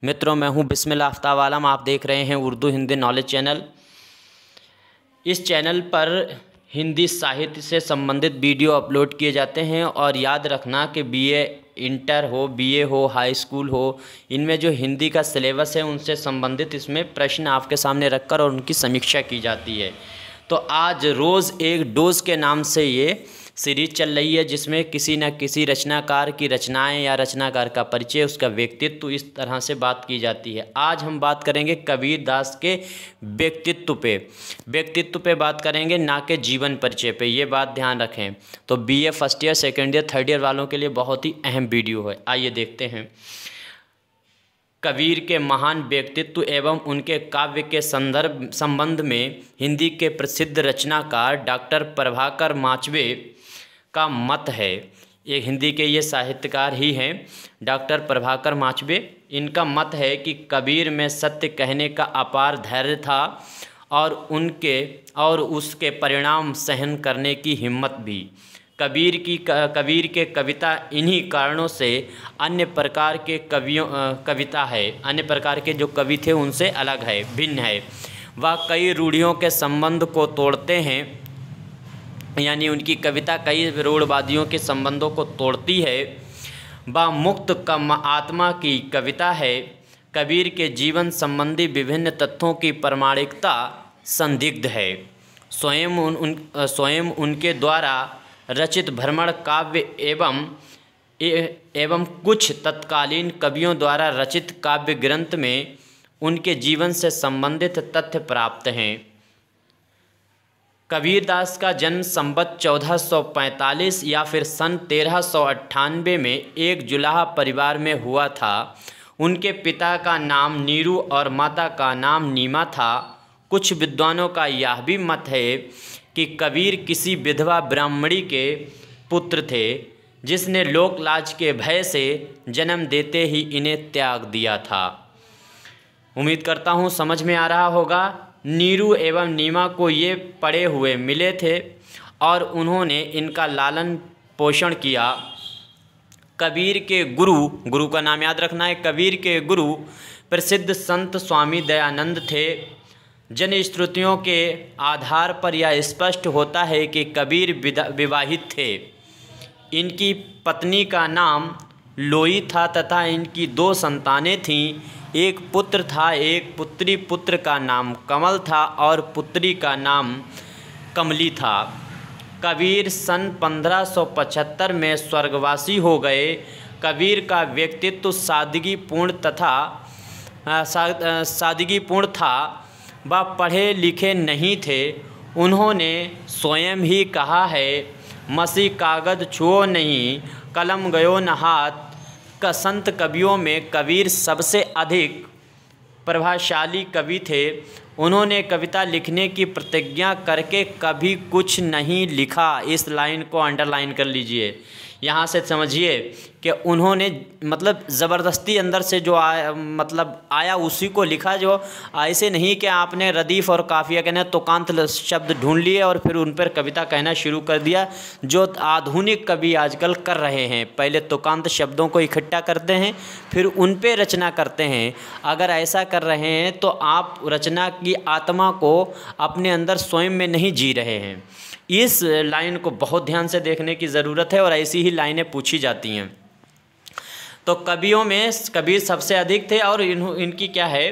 मित्रों, मैं हूं बिस्मिल्लाह आफ्ताब आलम। आप देख रहे हैं उर्दू हिंदी नॉलेज चैनल। इस चैनल पर हिंदी साहित्य से संबंधित वीडियो अपलोड किए जाते हैं और याद रखना कि बीए इंटर हो, बीए हो, हाई स्कूल हो, इनमें जो हिंदी का सिलेबस है उनसे संबंधित इसमें प्रश्न आपके सामने रखकर और उनकी समीक्षा की जाती है। तो आज रोज़ एक डोज के नाम से ये सीरीज चल रही है, जिसमें किसी न किसी रचनाकार की रचनाएं या रचनाकार का परिचय, उसका व्यक्तित्व, इस तरह से बात की जाती है। आज हम बात करेंगे कबीर दास के व्यक्तित्व पे बात करेंगे, ना कि जीवन परिचय पे। ये बात ध्यान रखें। तो BA first year, second year, third year वालों के लिए बहुत ही अहम वीडियो है। आइए देखते हैं। कबीर के महान व्यक्तित्व एवं उनके काव्य के संबंध में हिंदी के प्रसिद्ध रचनाकार डॉक्टर प्रभाकर माचवे का मत है। ये हिंदी के ये साहित्यकार ही हैं, डॉक्टर प्रभाकर माचवे। इनका मत है कि कबीर में सत्य कहने का अपार धैर्य था और उसके परिणाम सहन करने की हिम्मत भी। कबीर के कविता इन्हीं कारणों से अन्य प्रकार के जो कवि थे उनसे अलग है, भिन्न है। वह कई रूढ़ियों के संबंध को तोड़ते हैं, यानी उनकी कविता कई रूढ़वादियों के संबंधों को तोड़ती है। वह मुक्त आत्मा की कविता है। कबीर के जीवन संबंधी विभिन्न तथ्यों की प्रामाणिकता संदिग्ध है। स्वयं उनके द्वारा रचित भ्रमर काव्य एवं कुछ तत्कालीन कवियों द्वारा रचित काव्य ग्रंथ में उनके जीवन से संबंधित तथ्य प्राप्त हैं। कबीरदास का जन्म संवत 1445 या फिर सन 1398 में एक जुलाहा परिवार में हुआ था। उनके पिता का नाम नीरू और माता का नाम नीमा था। कुछ विद्वानों का यह भी मत है कि कबीर किसी विधवा ब्राह्मणी के पुत्र थे, जिसने लोकलाज के भय से जन्म देते ही इन्हें त्याग दिया था। उम्मीद करता हूँ समझ में आ रहा होगा। नीरू एवं नीमा को ये पढ़े हुए मिले थे और उन्होंने इनका लालन पोषण किया। कबीर के गुरु का नाम याद रखना है। कबीर के गुरु प्रसिद्ध संत स्वामी दयानंद थे। जनश्रुतियों के आधार पर यह स्पष्ट होता है कि कबीर विवाहित थे। इनकी पत्नी का नाम लोई था तथा इनकी 2 संतानें थीं। एक पुत्र था, एक पुत्री। पुत्र का नाम कमल था और पुत्री का नाम कमली था। कबीर सन 1575 में स्वर्गवासी हो गए। कबीर का व्यक्तित्व सादगीपूर्ण था। वह पढ़े लिखे नहीं थे। उन्होंने स्वयं ही कहा है, मसी कागज छुओ नहीं, कलम गयो न हाथ। संत कवियों में कबीर सबसे अधिक प्रभावशाली कवि थे। उन्होंने कविता लिखने की प्रतिज्ञा करके कभी कुछ नहीं लिखा। इस लाइन को अंडरलाइन कर लीजिए। यहाँ से समझिए कि उन्होंने ज़बरदस्ती अंदर से जो आया उसी को लिखा। जो ऐसे नहीं कि आपने रदीफ़ और काफ़िया कहना तुकांत शब्द ढूंढ लिए और फिर उन पर कविता कहना शुरू कर दिया, जो आधुनिक कवि आजकल कर रहे हैं। पहले तुकांत शब्दों को इकट्ठा करते हैं, फिर उन पर रचना करते हैं। अगर ऐसा कर रहे हैं तो आप रचना की आत्मा को अपने अंदर स्वयं में नहीं जी रहे हैं। इस लाइन को बहुत ध्यान से देखने की ज़रूरत है और ऐसी ही लाइनें पूछी जाती हैं। तो कवियों में कबीर सबसे अधिक थे और इनकी क्या है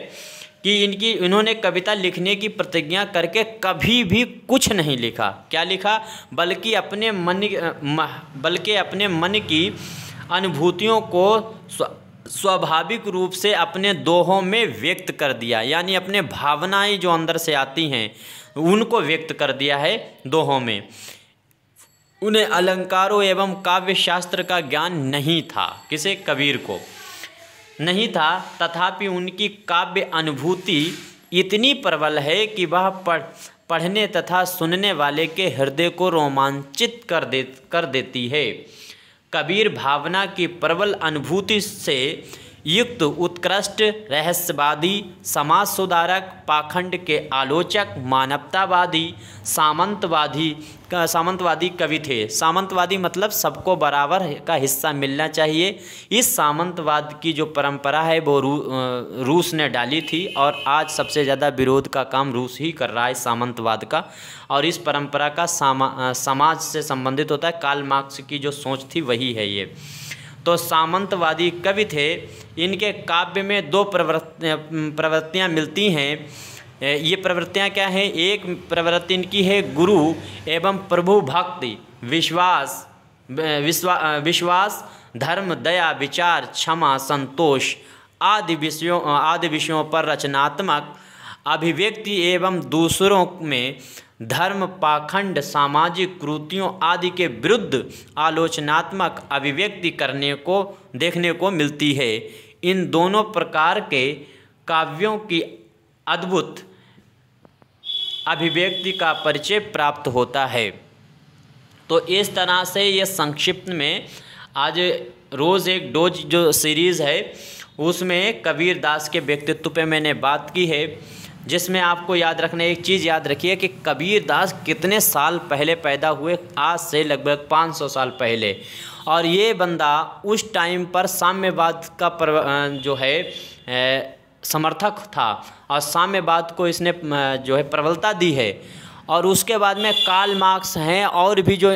कि इन्होंने कविता लिखने की प्रतिज्ञा करके कभी भी कुछ नहीं लिखा। क्या लिखा? बल्कि अपने मन की अनुभूतियों को स्वाभाविक रूप से अपने दोहों में व्यक्त कर दिया। यानी अपने भावनाएं जो अंदर से आती हैं उनको व्यक्त कर दिया है दोहों में। उन्हें अलंकारों एवं काव्य शास्त्र का ज्ञान नहीं था। किसे? कबीर को नहीं था। तथापि उनकी काव्य अनुभूति इतनी प्रबल है कि वह पढ़ने तथा सुनने वाले के हृदय को रोमांचित कर देती है। कबीर भावना की प्रबल अनुभूति से युक्त उत्कृष्ट रहस्यवादी, समाज सुधारक, पाखंड के आलोचक, मानवतावादी, सामंतवादी कवि थे। सामंतवादी मतलब सबको बराबर का हिस्सा मिलना चाहिए। इस सामंतवाद की जो परंपरा है वो रूस ने डाली थी और आज सबसे ज़्यादा विरोध का काम रूस ही कर रहा है सामंतवाद का। और इस परंपरा का समाज से संबंधित होता है। कार्ल मार्क्स की जो सोच थी वही है ये। तो सामंतवादी कवि थे। इनके काव्य में दो प्रवृत्तियाँ मिलती हैं। ये प्रवृत्तियाँ क्या हैं? एक प्रवृत्ति इनकी है गुरु एवं प्रभु भक्ति, विश्वास, धर्म, दया, विचार, क्षमा, संतोष आदि विषयों पर रचनात्मक अभिव्यक्ति एवं दूसरों में धर्म, पाखंड, सामाजिक कुरीतियों आदि के विरुद्ध आलोचनात्मक अभिव्यक्ति देखने को मिलती है। इन दोनों प्रकार के काव्यों की अद्भुत अभिव्यक्ति का परिचय प्राप्त होता है। तो इस तरह से ये संक्षिप्त में आज रोज़ एक डोज जो सीरीज़ है उसमें कबीर दास के व्यक्तित्व पे मैंने बात की है, जिसमें आपको याद रखना एक चीज़ याद रखिए कि कबीर दास कितने साल पहले पैदा हुए, आज से लगभग 500 साल पहले। और ये बंदा उस टाइम पर साम्यवाद का जो है समर्थक था और साम्यवाद को इसने जो है प्रबलता दी है। और उसके बाद में कार्ल मार्क्स हैं और भी जो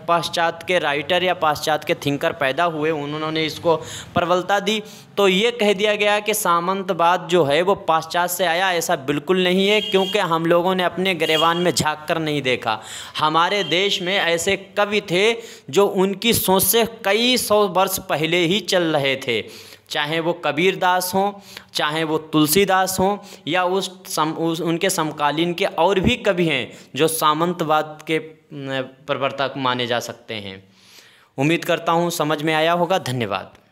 पाश्चात्य के राइटर या पाश्चात्य के थिंकर पैदा हुए, उन्होंने इसको प्रबलता दी। तो ये कह दिया गया कि सामंतवाद जो है वो पाश्चात्य से आया, ऐसा बिल्कुल नहीं है, क्योंकि हम लोगों ने अपने गिरेबान में झांक कर नहीं देखा। हमारे देश में ऐसे कवि थे जो उनकी सोच से कई सौ वर्ष पहले ही चल रहे थे, चाहे वो कबीर दास हों, चाहे वो तुलसीदास हों, या उनके समकालीन के और भी कवि हैं जो सामंतवाद के प्रवर्तक माने जा सकते हैं। उम्मीद करता हूँ समझ में आया होगा। धन्यवाद।